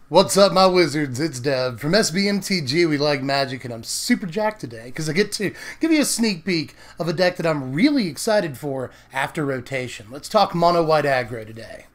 What's up, my wizards? It's Dev. From Mtg, we like magic, and I'm super jacked today because I get to give you a sneak peek of a deck that I'm really excited for after rotation. Let's talk mono white aggro today.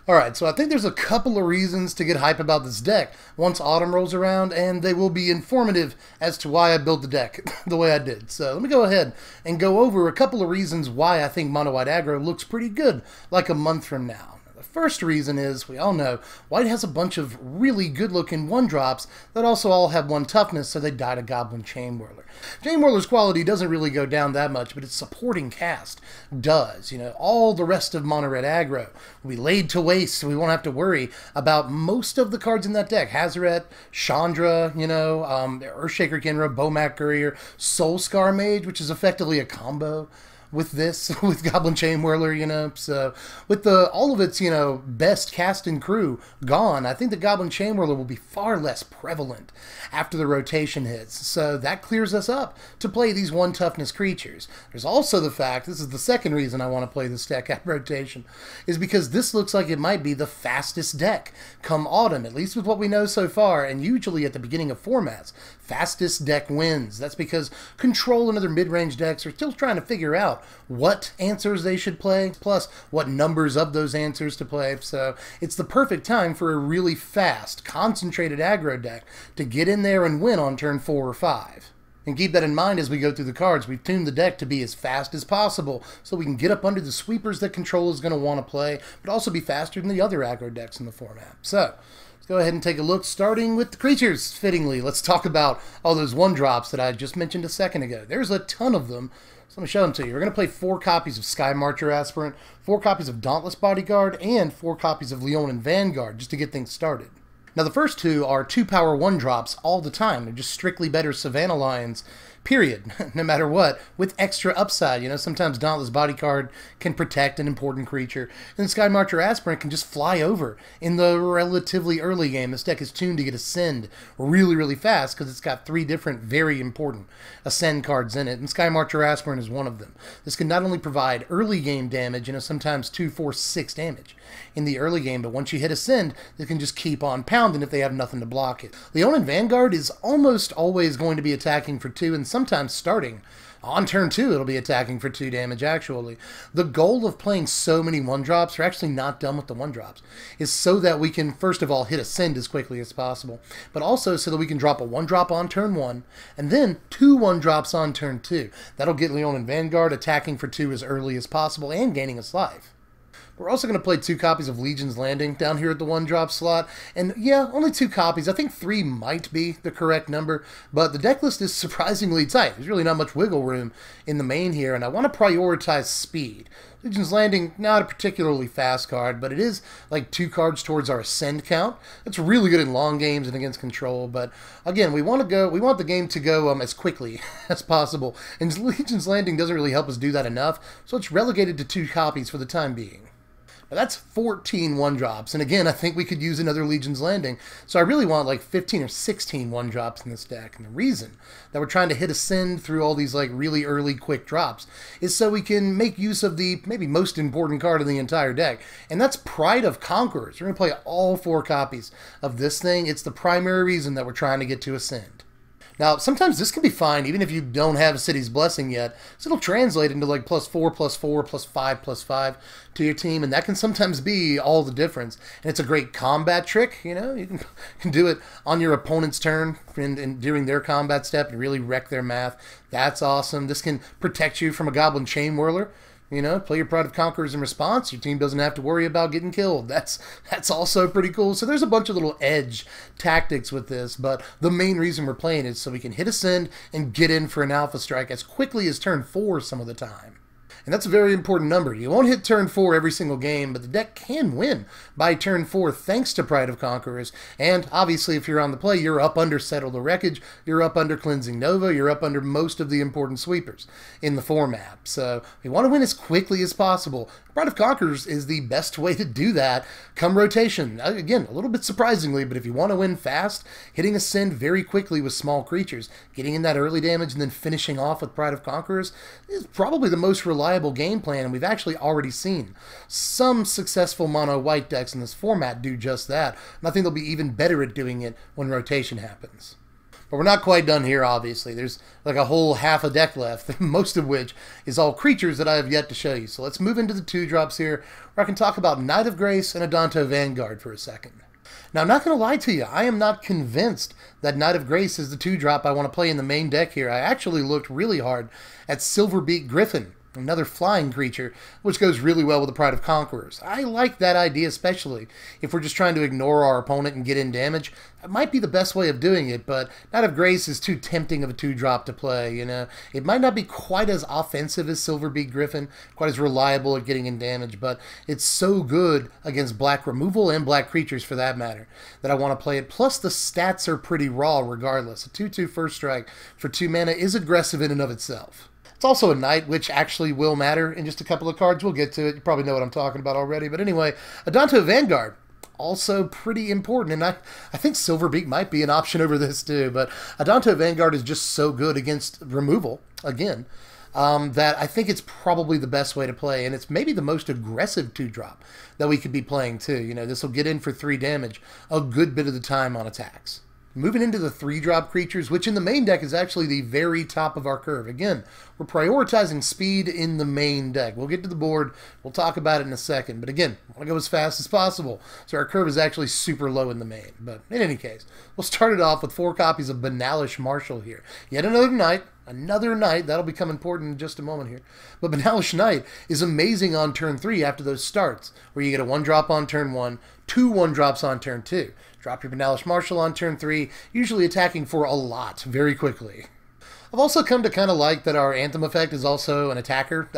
Alright, so I think there's a couple of reasons to get hype about this deck once autumn rolls around, and they will be informative as to why I built the deck the way I did. So let me go ahead and go over a couple of reasons why I think mono white aggro looks pretty good like a month from now. First reason is, we all know, white has a bunch of really good-looking 1-drops that also all have 1 toughness, so they die to Goblin Chainwhirler. Chainwhirler's quality doesn't really go down that much, but its supporting cast does. You know, all the rest of mono red aggro will be laid to waste, so we won't have to worry about most of the cards in that deck. Hazaret, Chandra, Earthshaker Kinra, Bomac Courier, Soulscar Mage, which is effectively a combo with this, with Goblin Chainwhirler, so with all of its, best cast and crew gone, I think the Goblin Chainwhirler will be far less prevalent after the rotation hits, so that clears us up to play these 1 toughness creatures. There's also the fact, this is the second reason I want to play this deck at rotation, is because this looks like it might be the fastest deck come autumn, at least with what we know so far, and usually at the beginning of formats, fastest deck wins. That's because Control and other mid-range decks are still trying to figure out what answers they should play, plus what numbers of those answers to play. So it's the perfect time for a really fast, concentrated aggro deck to get in there and win on turn 4 or 5. And keep that in mind as we go through the cards. We've tuned the deck to be as fast as possible so we can get up under the sweepers that Control is going to want to play, but also be faster than the other aggro decks in the format. So let's go ahead and take a look, starting with the creatures, fittingly. Let's talk about all those 1-drops that I just mentioned a second ago. There's a ton of them. So let me show them to you. We're going to play 4 copies of Sky Marcher Aspirant, 4 copies of Dauntless Bodyguard, and 4 copies of Leonin Vanguard, just to get things started. Now the first 2 are 2-power 1-drops all the time. They're just strictly better Savannah Lions, period, no matter what, with extra upside. Sometimes Dauntless Bodyguard can protect an important creature, and Sky Marcher Aspirant can just fly over in the relatively early game. This deck is tuned to get Ascend really, really fast because it's got 3 different very important Ascend cards in it, and Sky Marcher Aspirant is one of them. This can not only provide early game damage, sometimes 2, 4, 6 damage in the early game, but once you hit Ascend, they can just keep on pounding if they have nothing to block it. Leonin Vanguard is almost always going to be attacking for 2, and sometimes starting on turn 2, it'll be attacking for 2 damage, actually. The goal of playing so many 1-drops, we're actually not done with the 1-drops, is so that we can, first of all, hit Ascend as quickly as possible, but also so that we can drop a 1-drop on turn 1, and then 2 1-drops on turn 2. That'll get Leonin Vanguard attacking for 2 as early as possible and gaining us life. We're also going to play 2 copies of Legion's Landing down here at the 1-drop slot. And yeah, only 2 copies. I think 3 might be the correct number, but the deck list is surprisingly tight. There's really not much wiggle room in the main here, and I want to prioritize speed. Legion's Landing, not a particularly fast card, but it is like 2 cards towards our Ascend count. It's really good in long games and against Control, but again, we want the game to go as quickly as possible, and Legion's Landing doesn't really help us do that enough, so it's relegated to 2 copies for the time being. Now that's 14 1-drops, and again, I think we could use another Legion's Landing, so I really want like 15 or 16 1-drops in this deck, and the reason that we're trying to hit Ascend through all these like really early quick drops is so we can make use of the maybe most important card in the entire deck, and that's Pride of Conquerors. We're going to play all 4 copies of this thing. It's the primary reason that we're trying to get to Ascend. Now, sometimes this can be fine, even if you don't have City's Blessing yet, so it'll translate into like +4, +4, +5, +5 to your team, and that can sometimes be all the difference. And it's a great combat trick, you can do it on your opponent's turn and during their combat step and really wreck their math. That's awesome. This can protect you from a Goblin Chainwhirler. Play your Pride of Conquerors in response. Your team doesn't have to worry about getting killed. That's also pretty cool. So there's a bunch of little edge tactics with this, but the main reason we're playing is so we can hit Ascend and get in for an Alpha Strike as quickly as turn 4 some of the time. And that's a very important number. You won't hit turn 4 every single game, but the deck can win by turn 4 thanks to Pride of Conquerors. And obviously, if you're on the play, you're up under Settle the Wreckage, you're up under Cleansing Nova, you're up under most of the important sweepers in the format. So we want to win as quickly as possible. Pride of Conquerors is the best way to do that come rotation. Again, a little bit surprisingly, but if you want to win fast, hitting Ascend very quickly with small creatures, getting in that early damage, and then finishing off with Pride of Conquerors is probably the most reliable viable game plan, and we've actually already seen some successful mono white decks in this format do just that, and I think they'll be even better at doing it when rotation happens. But we're not quite done here, obviously. There's like a whole half a deck left, most of which is all creatures that I have yet to show you. So let's move into the 2-drops here, where I can talk about Knight of Grace and Adanto Vanguard for a second. Now, I'm not going to lie to you. I am not convinced that Knight of Grace is the 2-drop I want to play in the main deck here. I actually looked really hard at Silverbeak Griffin, another flying creature, which goes really well with the Pride of Conquerors. I like that idea, especially if we're just trying to ignore our opponent and get in damage. That might be the best way of doing it, but Knight of Grace is too tempting of a 2-drop to play, you know. It might not be quite as offensive as Silverbeak Griffin, quite as reliable at getting in damage, but it's so good against black removal and black creatures for that matter that I want to play it. Plus, the stats are pretty raw regardless. A 2/2 first strike for 2 mana is aggressive in and of itself. It's also a knight, which actually will matter in just a couple of cards. We'll get to it. You probably know what I'm talking about already. But anyway, Adanto Vanguard, also pretty important. And I think Silverbeak might be an option over this too. But Adanto Vanguard is just so good against removal, again, that I think it's probably the best way to play. And it's maybe the most aggressive 2-drop that we could be playing too. You know, this will get in for 3 damage a good bit of the time on attacks. Moving into the 3-drop creatures, which in the main deck is actually the very top of our curve. Again, we're prioritizing speed in the main deck. We'll get to the board. We'll talk about it in a second. But again, I want to go as fast as possible. So our curve is actually super low in the main. But in any case, we'll start it off with 4 copies of Banalish Marshal here. Yet another knight. Another knight. That'll become important in just a moment here. But Banalish Knight is amazing on turn 3 after those starts, where you get a 1-drop on turn 1, 2 1-drops on turn 2. Drop your Banalish Marshal on turn 3, usually attacking for a lot very quickly. I've also come to kind of like that our Anthem effect is also an attacker.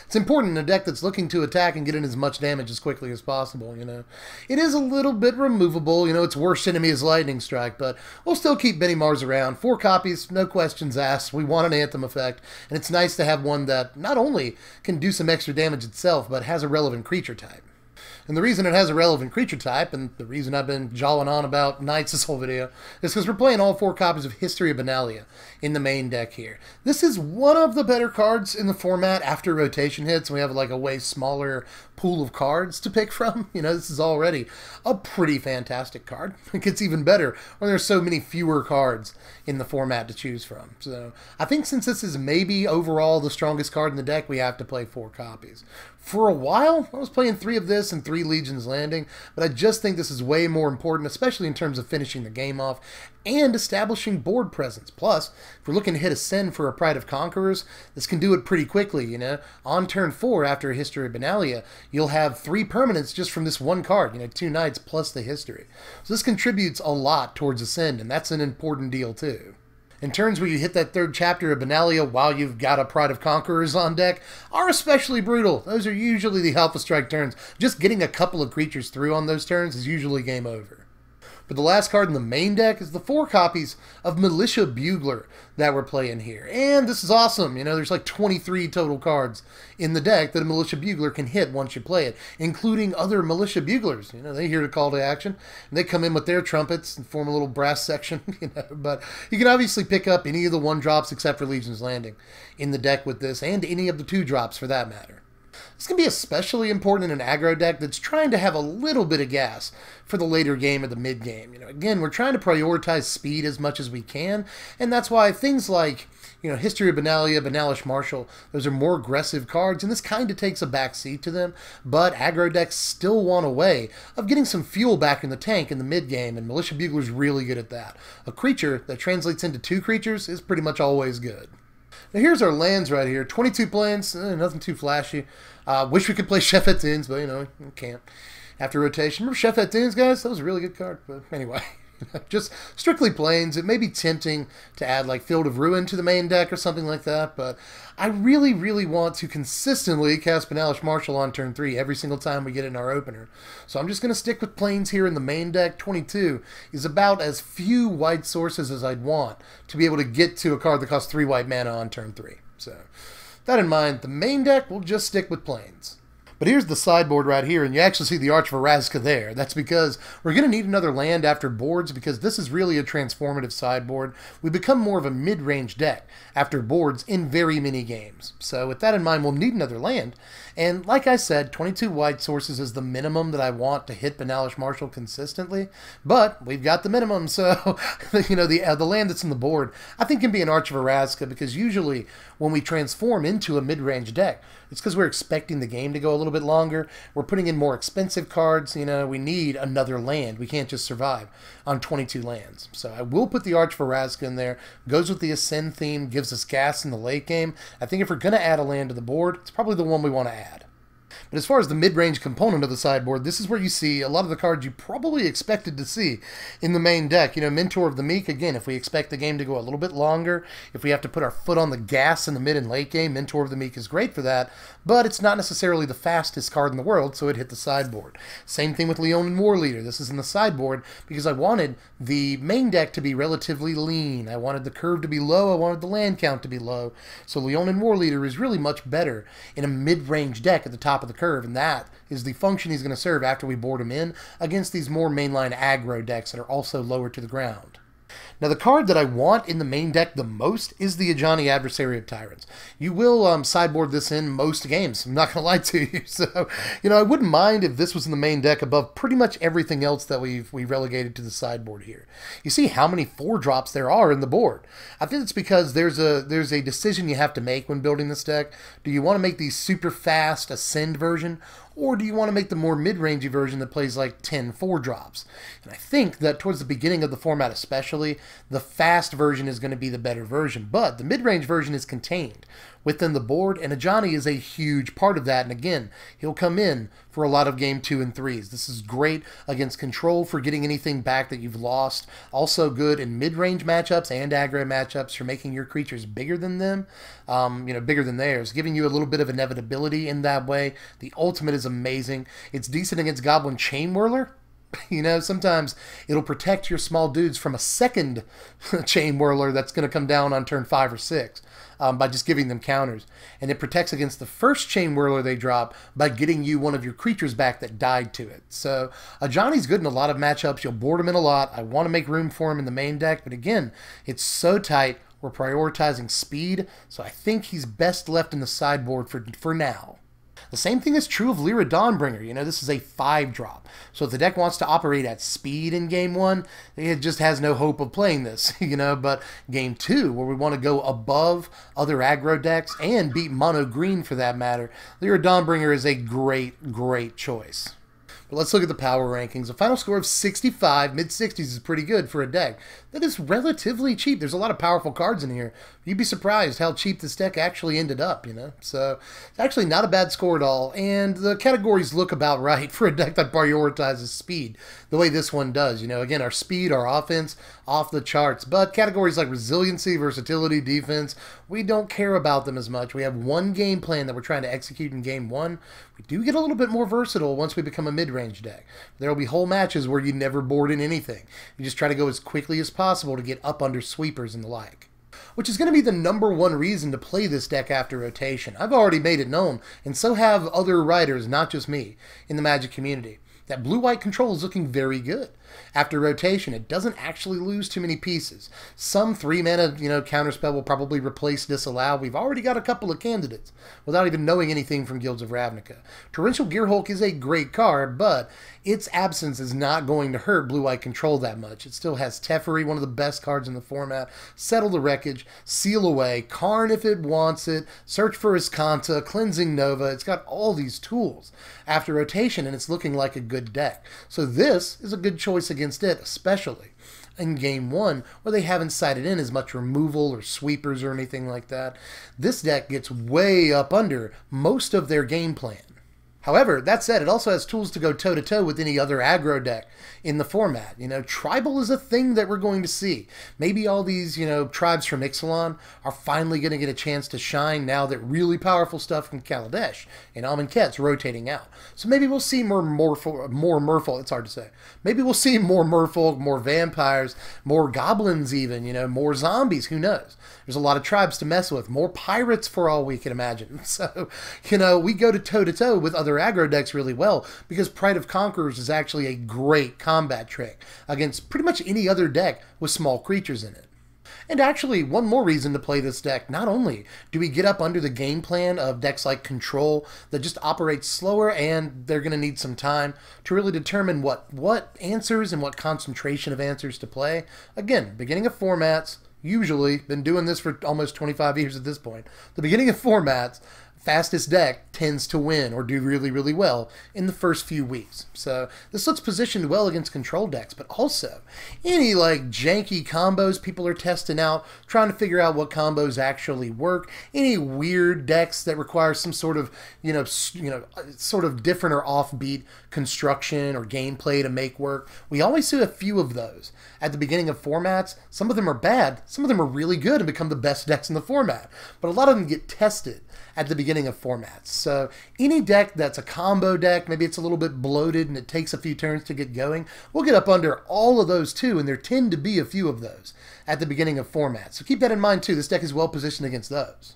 It's important in a deck that's looking to attack and get in as much damage as quickly as possible, you know. It is a little bit removable, you know, its worst enemy is Lightning Strike, but we'll still keep Benny Mars around. 4 copies, no questions asked. We want an Anthem effect, and it's nice to have one that not only can do some extra damage itself, but has a relevant creature type. And the reason it has a relevant creature type, and the reason I've been jawing on about knights this whole video, is because we're playing all 4 copies of History of Analia in the main deck here. This is one of the better cards in the format after rotation hits, and we have like a way smaller pool of cards to pick from. You know, this is already a pretty fantastic card. It gets even better when there's so many fewer cards in the format to choose from. So I think since this is maybe overall the strongest card in the deck, we have to play 4 copies. For a while, I was playing 3 of this and 3 Legion's Landing, but I just think this is way more important, especially in terms of finishing the game off and establishing board presence. Plus, if we're looking to hit a send for a Pride of Conquerors, this can do it pretty quickly, you know. On turn 4, after a History of Analia, you'll have 3 permanents just from this one card, you know, 2 knights plus the history. So this contributes a lot towards a send, and that's an important deal too. And turns where you hit that 3rd chapter of Analia while you've got a Pride of Conquerors on deck are especially brutal. Those are usually the Alpha Strike turns. Just getting a couple of creatures through on those turns is usually game over. But the last card in the main deck is the 4 copies of Militia Bugler that we're playing here. And this is awesome. You know, there's like 23 total cards in the deck that a Militia Bugler can hit once you play it, including other Militia Buglers. You know, they hear the call to action, and they come in with their trumpets and form a little brass section. You know, but you can obviously pick up any of the 1-drops except for Legion's Landing in the deck with this, and any of the 2-drops for that matter. This can be especially important in an aggro deck that's trying to have a little bit of gas for the later game or the mid game. You know, again, we're trying to prioritize speed as much as we can, and that's why things like, you know, History of Analia, Banalish Marshal, those are more aggressive cards, and this kind of takes a back seat to them, but aggro decks still want a way of getting some fuel back in the tank in the mid game, and Militia Bugler's really good at that. A creature that translates into 2 creatures is pretty much always good. Now here's our lands right here. 22 planes, nothing too flashy. Wish we could play Chef at Dunes, but you know, we can't. After rotation. Remember Chef at Dunes, guys? That was a really good card. But anyway, just strictly planes. It may be tempting to add like Field of Ruin to the main deck or something like that, but I really, really want to consistently cast Banalish Marshal on turn 3 every single time we get in our opener. So I'm just going to stick with planes here in the main deck. 22 is about as few white sources as I'd want to be able to get to a card that costs 3 white mana on turn 3. So that in mind, the main deck will just stick with planes. But here's the sideboard right here, and you actually see the Arch of Araska there. That's because we're going to need another land after boards, because this is really a transformative sideboard. We become more of a mid-range deck after boards in very many games. So with that in mind, we'll need another land. And like I said, 22 white sources is the minimum that I want to hit Banalish Marshal consistently. But we've got the minimum, so you know, the land that's in the board, I think can be an Arch of Araska, because usually when we transform into a mid-range deck, it's because we're expecting the game to go a little bit longer. We're putting in more expensive cards. You know, we need another land. We can't just survive on 22 lands. So I will put the Arch of Araska in there. Goes with the Ascend theme, gives us gas in the late game. I think if we're going to add a land to the board, it's probably the one we want to add. But as far as the mid-range component of the sideboard, this is where you see a lot of the cards you probably expected to see in the main deck. You know, Mentor of the Meek, again, if we expect the game to go a little bit longer, if we have to put our foot on the gas in the mid and late game, Mentor of the Meek is great for that, but it's not necessarily the fastest card in the world, so it hit the sideboard. Same thing with Leonin War Leader. This is in the sideboard because I wanted the main deck to be relatively lean. I wanted the curve to be low. I wanted the land count to be low. So Leonin War Leader is really much better in a mid-range deck at the top of the curve, and that is the function he's going to serve after we board him in against these more mainline aggro decks that are also lower to the ground. Now, the card that I want in the main deck the most is the Ajani Adversary of Tyrants. You will sideboard this in most games. I'm not going to lie to you. So, you know, I wouldn't mind if this was in the main deck above pretty much everything else that we relegated to the sideboard here. You see how many 4-drops there are in the board. I think it's because there's a decision you have to make when building this deck. Do you want to make the super fast Ascend version, or do you want to make the more mid-rangey version that plays like 10 4-drops? And I think that towards the beginning of the format especially, the fast version is going to be the better version, but the mid-range version is contained within the board, and Ajani is a huge part of that. And again, he'll come in for a lot of game 2 and 3s. This is great against control for getting anything back that you've lost. Also good in mid-range matchups and aggro matchups for making your creatures bigger than them, you know, bigger than theirs, giving you a little bit of inevitability in that way. The ultimate is amazing. It's decent against Goblin Chain Whirler. You know, sometimes it'll protect your small dudes from a second Chain Whirler that's going to come down on turn 5 or 6 by just giving them counters. And it protects against the first Chain Whirler they drop by getting you one of your creatures back that died to it. So Ajani's good in a lot of matchups. You'll board him in a lot. I want to make room for him in the main deck, but again, it's so tight. We're prioritizing speed, so I think he's best left in the sideboard for now. The same thing is true of Lyra Dawnbringer. You know, this is a 5-drop. So if the deck wants to operate at speed in game 1, it just has no hope of playing this, you know. But game 2, where we want to go above other aggro decks and beat mono green for that matter, Lyra Dawnbringer is a great, great choice. But let's look at the power rankings. A final score of 65, mid-60s is pretty good for a deck that is relatively cheap. There's a lot of powerful cards in here. You'd be surprised how cheap this deck actually ended up, you know. So it's actually not a bad score at all, and the categories look about right for a deck that prioritizes speed the way this one does. You know, again, our speed, our offense, off the charts, but categories like resiliency, versatility, defense, we don't care about them as much. We have one game plan that we're trying to execute in game 1. We do get a little bit more versatile once we become a mid-range deck. There will be whole matches where you never board in anything. You just try to go as quickly as possible to get up under sweepers and the like, which is going to be the #1 reason to play this deck after rotation. I've already made it known, and so have other writers, not just me, in the Magic community, that blue-white control is looking very good. After rotation, it doesn't actually lose too many pieces. Some 3-mana, you know, counterspell will probably replace Disallow. We've already got a couple of candidates without even knowing anything from Guilds of Ravnica. Torrential Gearhulk is a great card, but its absence is not going to hurt blue-white control that much. It still has Teferi, one of the best cards in the format, Settle the Wreckage, Seal Away, Karn if it wants it, Search for Iskanta, Cleansing Nova. It's got all these tools after rotation, and it's looking like a good deck. So this is a good choice against it, especially in game 1, where they haven't sided in as much removal or sweepers or anything like that. This deck gets way up under most of their game plan. However, that said, it also has tools to go toe-to-toe with any other aggro deck in the format. You know, tribal is a thing that we're going to see. Maybe all these, you know, tribes from Ixalan are finally going to get a chance to shine now that really powerful stuff from Kaladesh and Amonkhet's rotating out. So maybe we'll see more merfolk, it's hard to say. Maybe we'll see more merfolk, more vampires, more goblins even, you know, more zombies, who knows? There's a lot of tribes to mess with. More pirates for all we can imagine. So, you know, we go to toe-to-toe with other other aggro decks really well, because Pride of Conquerors is actually a great combat trick against pretty much any other deck with small creatures in it. And actually, one more reason to play this deck, not only do we get up under the game plan of decks like Control that just operate slower and they're going to need some time to really determine what answers and what concentration of answers to play. Again, beginning of formats, usually, been doing this for almost 25 years at this point, the beginning of formats, fastest deck tends to win or do really, really well in the first few weeks. So this looks positioned well against control decks, but also any like janky combos people are testing out, trying to figure out what combos actually work, any weird decks that require some sort of, sort of different or offbeat construction or gameplay to make work. We always see a few of those at the beginning of formats. Some of them are bad, some of them are really good and become the best decks in the format, but a lot of them get tested at the beginning of formats. So any deck that's a combo deck, maybe it's a little bit bloated and it takes a few turns to get going, we'll get up under all of those too, and there tend to be a few of those at the beginning of formats. So keep that in mind too. This deck is well positioned against those.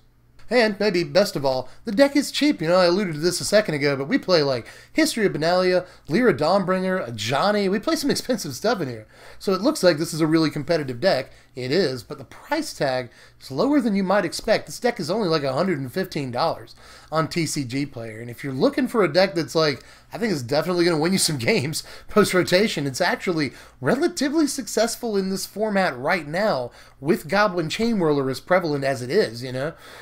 And maybe best of all, the deck is cheap. I alluded to this a second ago, but we play like History of Analia, Lyra Dawnbringer, a Johnny. We play some expensive stuff in here. So it looks like this is a really competitive deck. It is, but the price tag is lower than you might expect. This deck is only like $115 on TCG Player. And if you're looking for a deck that's like, I think it's definitely going to win you some games post-rotation, it's actually relatively successful in this format right now with Goblin Chainwhirler as prevalent as it is,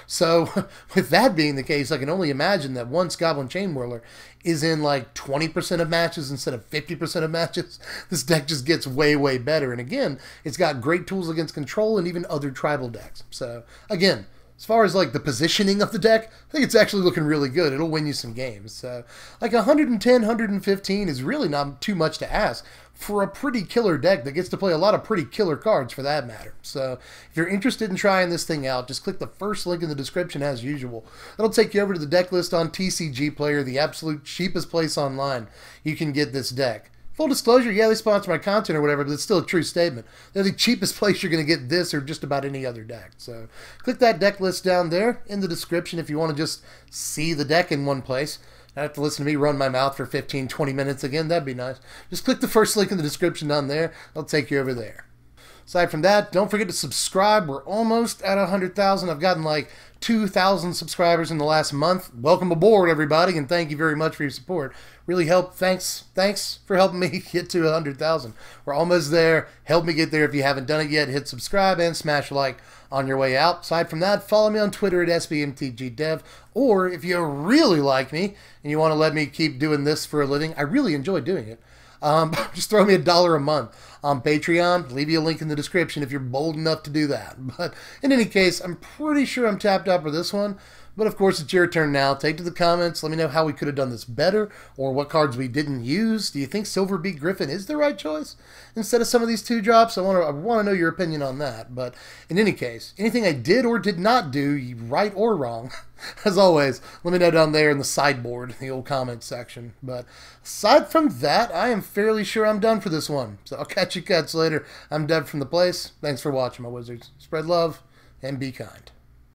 So with that being the case, I can only imagine that once Goblin Chainwhirler is in like 20% of matches instead of 50% of matches, this deck just gets way, way better. And again, it's got great tools against control and even other tribal decks. So again, as far as like the positioning of the deck, I think it's actually looking really good. It'll win you some games. So like 110, 115 is really not too much to ask for a pretty killer deck that gets to play a lot of pretty killer cards for that matter. So if you're interested in trying this thing out, just click the first link in the description as usual. That'll take you over to the deck list on TCG Player, the absolute cheapest place online you can get this deck. Full disclosure, yeah, they sponsor my content or whatever, but it's still a true statement. They're the cheapest place you're going to get this or just about any other deck. So click that deck list down there in the description if you want to just see the deck in one place. Not have to listen to me run my mouth for 15, 20 minutes again. That'd be nice. Just click the first link in the description down there. I'll take you over there. Aside from that, don't forget to subscribe. We're almost at 100,000. I've gotten like 2,000 subscribers in the last month. Welcome aboard, everybody, and thank you very much for your support. Really help. Thanks for helping me get to 100,000. We're almost there. Help me get there. If you haven't done it yet, hit subscribe and smash a like on your way out. Aside from that, follow me on Twitter at SBMTGDev, or if you really like me and you want to let me keep doing this for a living, I really enjoy doing it. Just throw me $1 a month on Patreon. Leave you a link in the description if you're bold enough to do that. But in any case, I'm pretty sure I'm tapped out for this one. But of course, it's your turn now. Take to the comments. Let me know how we could have done this better or what cards we didn't use. Do you think Silverbeak Griffin is the right choice instead of some of these 2 drops? I want to know your opinion on that. But in any case, anything I did or did not do, right or wrong, as always, let me know down there in the sideboard, the old comment section. But aside from that, I am fairly sure I'm done for this one. So I'll catch you cats later. I'm Dev from the place. Thanks for watching, my wizards. Spread love and be kind.